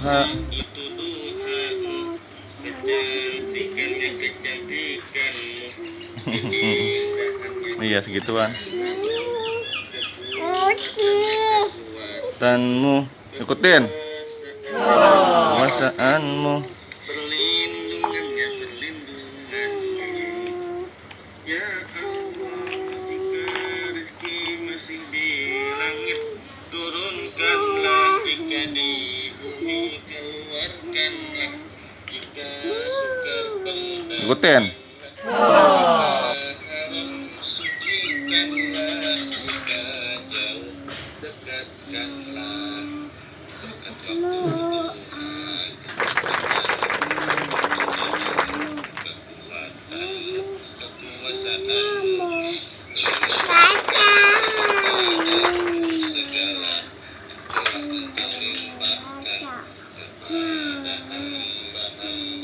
duha. Iya segituan. Tanmu ikutin kekuasaanmu. Turunkanlah jika di bumi, keluarkanlah jika sukar pendam. Ikutin. Haram sucikanlah jika jauh, dekatkanlah dekat waktu Tuhan. Kekuasaanmu segala telah engkau limpahkan kepada hamba-hamba.